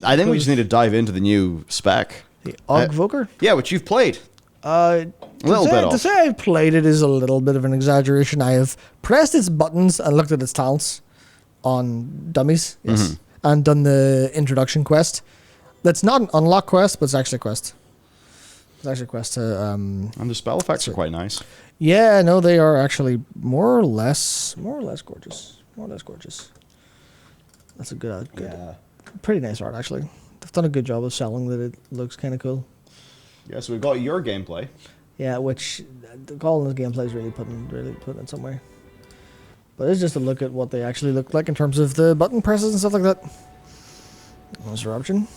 I think we just need to dive into the new spec. The Evoker? Yeah, which you've played. A little bit of. To say I've played it is a little bit of an exaggeration. I have pressed its buttons and looked at its talents on dummies, yes, and done the introduction quest. That's not an unlock quest, but it's actually a quest. It's actually a quest to... and the spell effects are quite nice. Yeah, no, they are actually more or less gorgeous. More or less gorgeous. That's a good, pretty nice art, actually. They've done a good job of selling that it looks kind of cool. Yeah, so we've got your gameplay. Yeah, which calling the gameplay is really putting it somewhere. But it's just a look at what they actually look like in terms of the button presses and stuff like that. There's eruption.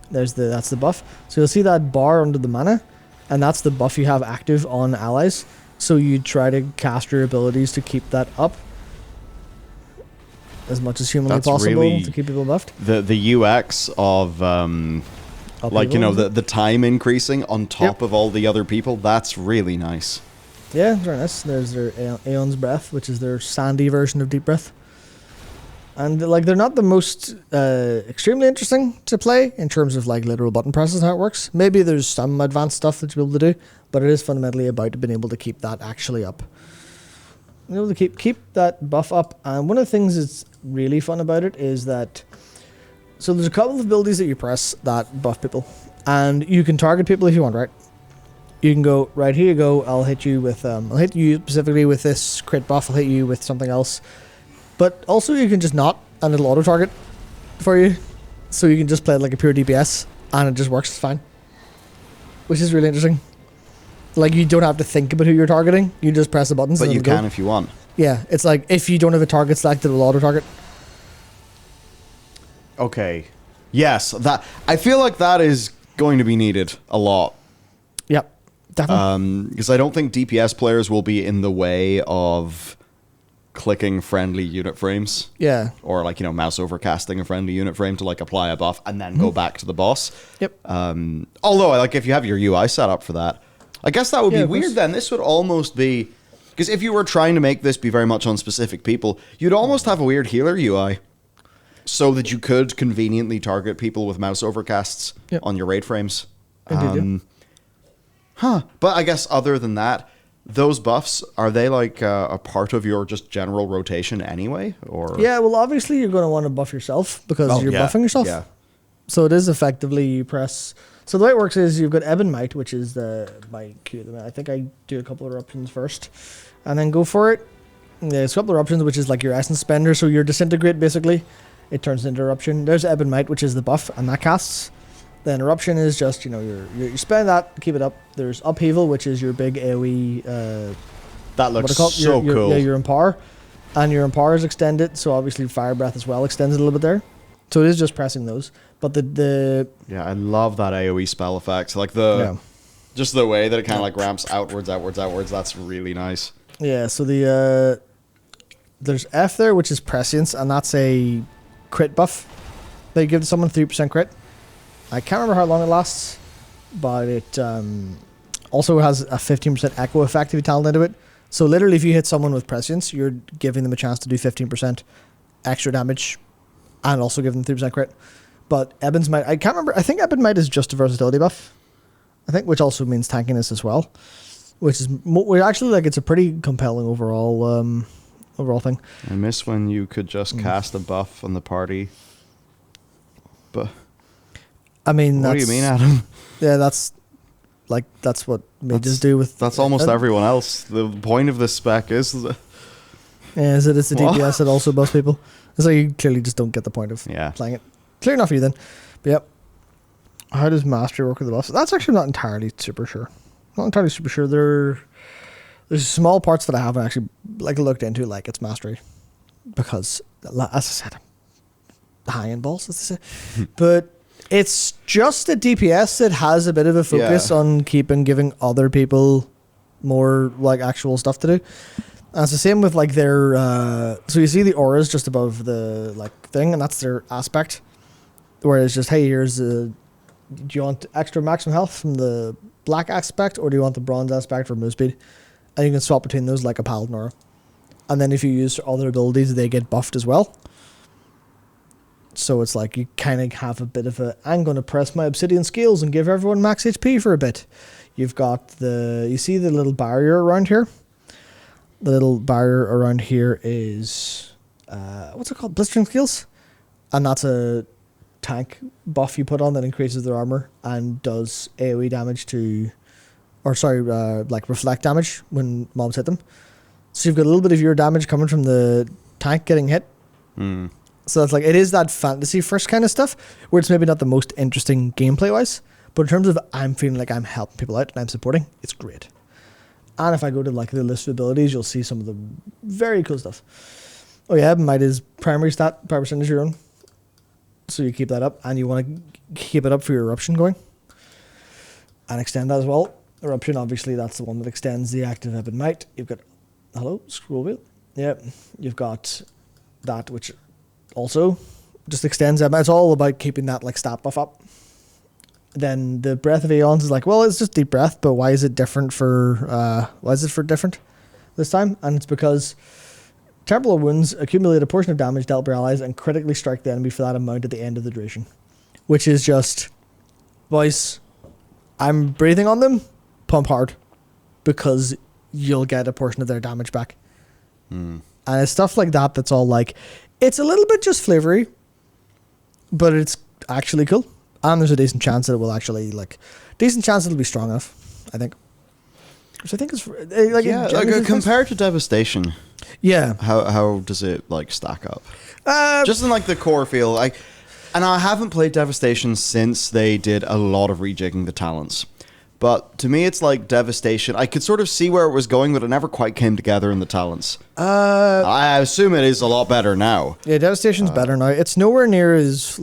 That's the buff. So you'll see that bar under the mana, and that's the buff you have active on allies. So you try to cast your abilities to keep that up as much as humanly possible really to keep people buffed. The UX of like, you know, the time increasing on top of all the other people, that's really nice. Yeah, very nice. There's their Aeon's Breath, which is their sandy version of Deep Breath. And like they're not the most extremely interesting to play in terms of like literal button presses and how it works. Maybe there's some advanced stuff that you'll be able to do, but it is fundamentally about being able to keep that actually up. Being able to keep that buff up. And one of the things that's really fun about it is that so there's a couple of abilities that you press that buff people, and you can target people if you want, right? You can go, right, here you go, I'll hit you with, I'll hit you specifically with this crit buff, I'll hit you with something else. But also you can just not, and it'll auto-target for you. So you can just play it like a pure DPS, and it just works fine. Which is really interesting. Like, you don't have to think about who you're targeting, you just press the buttons. But you can if you want. Yeah, it's like, if you don't have a target selected, it'll auto-target. Okay. Yes, that I feel like that is going to be needed a lot. Yep. Definitely. Because I don't think DPS players will be in the way of clicking friendly unit frames. Yeah. Or like, you know, mouse over casting a friendly unit frame to like apply a buff and then go back to the boss. Yep. Although, like, if you have your UI set up for that, I guess that would be weird then. This would almost be... Because if you were trying to make this be very much on specific people, you'd almost have a weird healer UI. So that you could conveniently target people with mouse overcasts on your raid frames. Indeed, But I guess other than that, those buffs, are they like a part of your just general rotation anyway? Or yeah, well, obviously you're going to want to buff yourself because you're buffing yourself. Yeah. So it is effectively you press... So the way it works is you've got Ebb and Might, which is my Q. I think I do a couple of eruptions first and then go for it. There's a couple of eruptions, which is like your essence spender. So your disintegrate, basically, it turns into eruption. There's Ebb and Might, which is the buff, and that casts. Then eruption is just, you know, you spend that, keep it up. There's upheaval, which is your big AoE. That looks so cool. Yeah, your Empower. And your Empower is extended, so obviously Fire Breath as well extends it a little bit there. So it is just pressing those. But yeah, I love that AoE spell effect. Like just the way that it kind of like ramps outwards. That's really nice. Yeah, so there's F there, which is Prescience, and that's a crit buff. They give someone 3% crit. I can't remember how long it lasts, but it also has a 15% echo effect if you talent into it. So literally, if you hit someone with Prescience, you're giving them a chance to do 15% extra damage, and also giving them 3% crit. But Ebon's Might, I can't remember. I think Ebon Might is just a versatility buff. I think, which also means tankiness as well. Which is actually like it's a pretty compelling overall thing. I miss when you could just cast a buff on the party. But I mean, what do you mean, Adam? Yeah, that's what mages do with. That's almost everyone else. The point of this spec is. Yeah, is it? It's a DPS that also buffs people. So you clearly just don't get the point of playing it. Clear enough for you then. But yep. How does mastery work with the buffs? That's actually not entirely super sure. Not entirely super sure. There's small parts that I haven't actually looked into, like its mastery, because as I said, high end balls, as they say. But it's just a DPS that has a bit of a focus on giving other people more like actual stuff to do. And it's the same with like their so you see the auras just above the like thing, and that's their aspect. Where it's just, hey, here's do you want extra maximum health from the black aspect, or do you want the bronze aspect for move speed? And you can swap between those like a paladin aura. And then if you use other abilities, they get buffed as well. So it's like you kind of have a bit of a, I'm going to press my obsidian scales and give everyone max HP for a bit. You've got you see the little barrier around here? The little barrier around here is, what's it called? Blistering scales? And that's a tank buff you put on that increases their armor and does AoE damage like reflect damage when mobs hit them. So you've got a little bit of your damage coming from the tank getting hit. So it's like, it is that fantasy first kind of stuff where it's maybe not the most interesting gameplay wise, but in terms of I'm feeling like I'm helping people out and I'm supporting, it's great. And if I go to like the list of abilities, you'll see some of the very cool stuff. Oh yeah, might is primary stat, 5% is your own. So you keep that up and you want to keep it up for your eruption going. And extend that as well. Eruption, obviously, that's the one that extends the active Ebon Might. You've got, hello, scroll wheel. Yep, you've got that, which also just extends Ebon. It's all about keeping that like stat buff up. Then the Breath of Aeons is like, well, it's just deep breath, but why is it different different this time? And it's because temporal wounds accumulate a portion of damage dealt by allies and critically strike the enemy for that amount at the end of the duration. Which is just, boys, I'm breathing on them, pump hard, because you'll get a portion of their damage back. And it's stuff like that that's all like, it's a little bit just flavory, but it's actually cool. And there's a decent chance that it will actually, it'll be strong enough, I think. Which I think is, compared to Devastation. Yeah. How does it, stack up? Just in, the core feel, and I haven't played Devastation since they did a lot of rejigging the talents. But to me, it's like Devastation. I could sort of see where it was going, but it never quite came together in the talents. I assume it is a lot better now. Yeah, Devastation's better now. It's nowhere near as,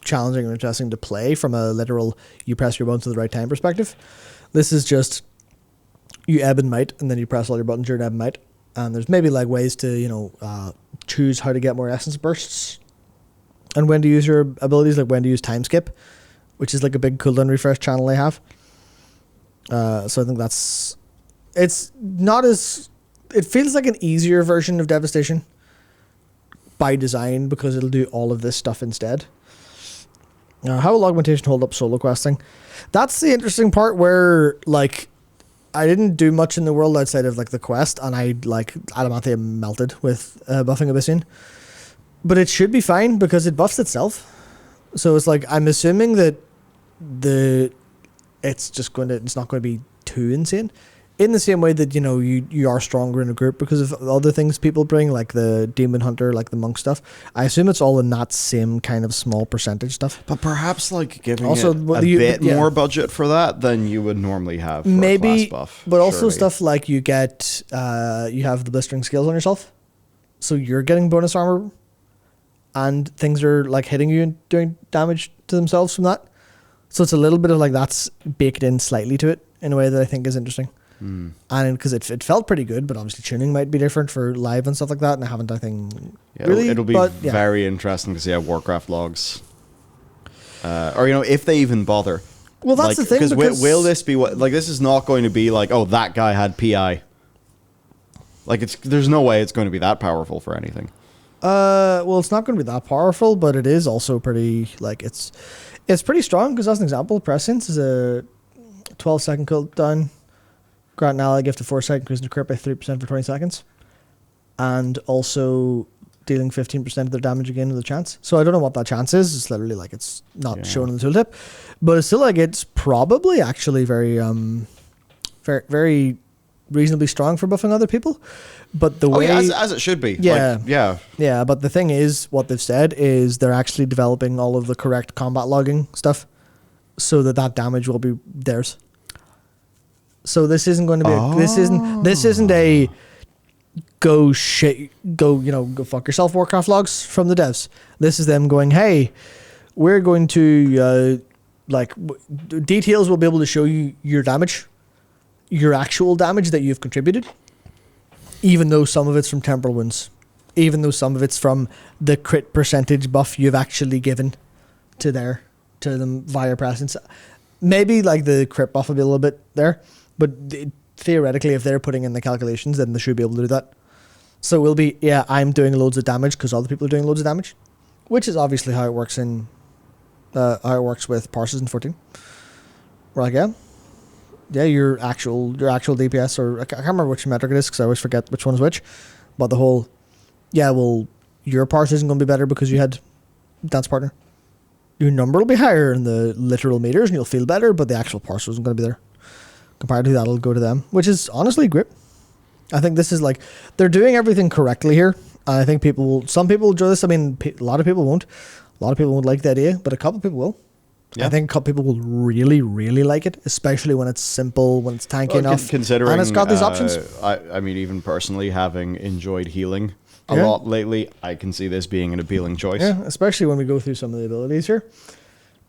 challenging or interesting to play from a literal you press your buttons at the right time perspective. This is just you ebb and might, and then you press all your buttons during ebb and might. And there's maybe ways to choose how to get more essence bursts and when to use your abilities, like when to use time skip, which is a big cooldown refresh channel they have. So I think it feels like an easier version of Devastation by design because it'll do all of this stuff instead. How will augmentation hold up solo questing? That's the interesting part where, I didn't do much in the world outside of, the quest, and I, Adamantium melted with buffing Abyssian. But it should be fine because it buffs itself. So it's I'm assuming that it's not going to be too insane. In the same way that, you are stronger in a group because of other things people bring, like the Demon Hunter, like the Monk stuff. I assume it's all in that same kind of small percentage stuff. But perhaps, giving also, it a bit more budget for that than you would normally have for a class buff. But also stuff like you get, you have the blistering scales on yourself. So you're getting bonus armor and things are, hitting you and doing damage to themselves from that. So it's a little bit of, that's baked in slightly to it in a way that I think is interesting. And because it felt pretty good, but obviously tuning might be different for live and stuff like that, and I haven't really. It'll be very interesting to see how Warcraft logs, or if they even bother. Well, that's the thing. Because will this be this is not going to be that guy had PI. There's no way it's going to be that powerful for anything. Well, it's not going to be that powerful, but it is also pretty it's pretty strong. Because as an example, Prescience is a 12-second cooldown. Grant an ally gift a 4-second increase in crit by 3% for 20 seconds. And also dealing 15% of their damage again with a chance. So I don't know what that chance is. It's literally it's not shown in the tooltip. But it's still it's probably actually very, very, very reasonably strong for buffing other people. But the way... as it should be. Yeah. Yeah, but the thing is, what they've said is they're actually developing all of the correct combat logging stuff so that damage will be theirs. So this isn't going to be this isn't a go fuck yourself Warcraft logs from the devs. This is them going, hey, we're going to details will be able to show you your damage, your actual damage that you've contributed, even though some of it's from temporal wounds, even though some of it's from the crit percentage buff you've actually given to them via presence. Maybe the crit buff will be a little bit there. But theoretically, if they're putting in the calculations, then they should be able to do that. So it will be, I'm doing loads of damage because other people are doing loads of damage. which is obviously how it works in with parses in 14. We're like, yeah, your actual DPS, or I can't remember which metric it is because I always forget which one's which, but the whole, your parse isn't going to be better because you had dance partner. Your number will be higher in the literal meters and you'll feel better, but the actual parse isn't going to be there. Comparatively, that'll go to them, which is honestly great. I think this is like, they're doing everything correctly here. And I think some people enjoy this. I mean, a lot of people won't. A lot of people won't like the idea, but a couple people will. Yeah. I think a couple people will really, really like it, especially when it's simple, when it's tanky enough, considering, and it's got these options. I mean, even personally, having enjoyed healing a lot lately, I can see this being an appealing choice. Yeah, especially when we go through some of the abilities here.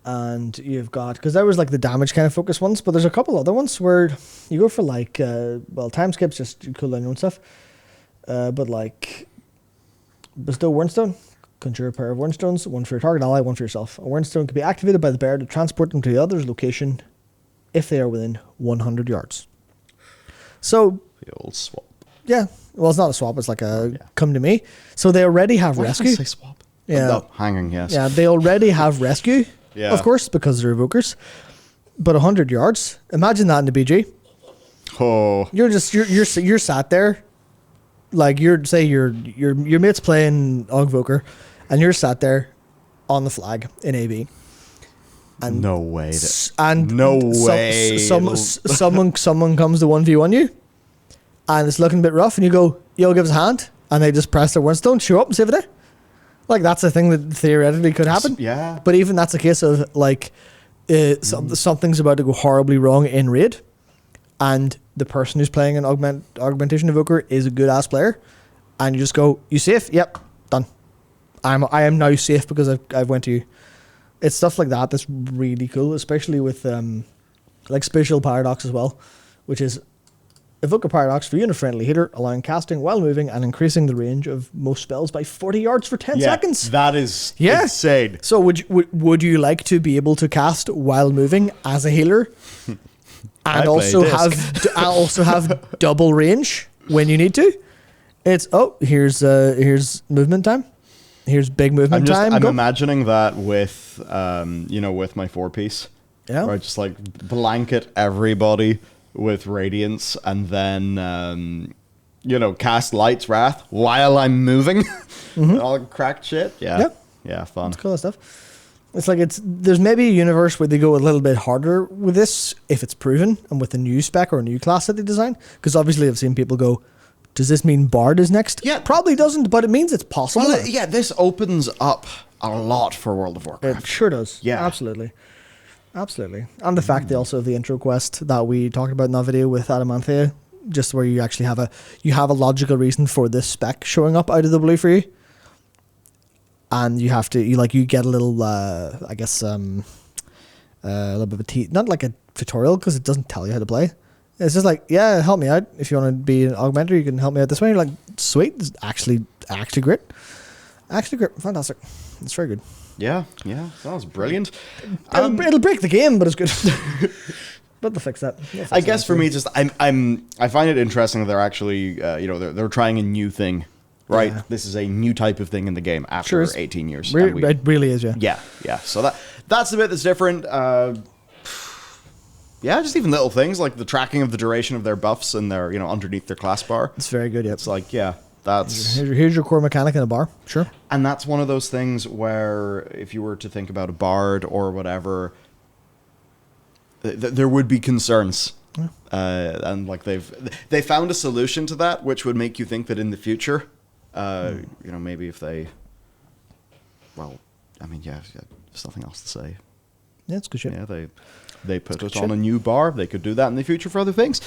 And you've got, because there was like the damage kind of focus ones, but there's a couple other ones where you go for like, time skips, just cool down your own stuff. But like, bestow Wernstone. Conjure a pair of Wernstones, one for your target ally, one for yourself. A Wernstone can be activated by the bear to transport them to the other's location if they are within 100 yards. So, the old swap. Yeah. Well, it's not a swap. It's like a come to me. So they already have rescue. Did I say swap? Yeah. No, hanging, yes. Yeah, they already have rescue, of course, because they're evokers. But 100 yards, imagine that in the BG. Oh. You're sat there, like your mate's playing Augvoker, and you're sat there on the flag in AB. And no way. Someone comes to 1v1 you, and it's looking a bit rough, and you go, yo, give us a hand, and they just press their Wernstone, show up and save it. Like, that's a thing that theoretically could happen. Yeah. But even that's a case of, like, something's about to go horribly wrong in raid, and the person who's playing an Augmentation Evoker is a good-ass player, and you just go, you safe? Yep, done. I am now safe because I've went to you. It's stuff like that that's really cool, especially with, like, Spatial Paradox as well, which is Evoker Paradox for unit-friendly healer, allowing casting while moving and increasing the range of most spells by 40 yards for 10 seconds. That is insane. So would you like to be able to cast while moving as a healer, and also have double range when you need to? It's here's movement time. Here's big movement time. I'm imagining that with with my 4-piece. Yeah. Where I just like blanket everybody with Radiance, and then cast Light's Wrath while I'm moving. All cracked shit. Yeah, fun. It's cool stuff. It's like there's maybe a universe where they go a little bit harder with this if it's proven, and with a new spec or a new class that they design. Because obviously I've seen people go, does this mean Bard is next? Yeah. Probably doesn't, but it means it's possible. Well, this opens up a lot for World of Warcraft. It sure does. Yeah. Absolutely. And the fact they also have the intro quest that we talked about in that video with Adamanthea, just where you actually have a logical reason for this spec showing up out of the blue for you. And you have to, you get a little, a little bit of not like a tutorial, because it doesn't tell you how to play. It's just like, yeah, help me out. If you want to be an augmenter, you can help me out this way. You're like, sweet. It's actually great. Actually great. Fantastic. It's very good. Yeah, that was brilliant. It'll break the game, but it's good. But they'll fix that. I guess for me, just I find it interesting that they're actually, they're trying a new thing, right? Yeah. This is a new type of thing in the game after 18 years. It really is, yeah. Yeah. So that's the bit that's different. Just even little things like the tracking of the duration of their buffs and their, underneath their class bar. It's very good. Yeah. It's like, that's here's your core mechanic in a bar. Sure. And that's one of those things where if you were to think about a bard or whatever, there would be concerns. Yeah. And like they found a solution to that, which would make you think that in the future, maybe if they, there's nothing else to say. Yeah, it's good shit. Yeah, they put it on a new bar. They could do that in the future for other things.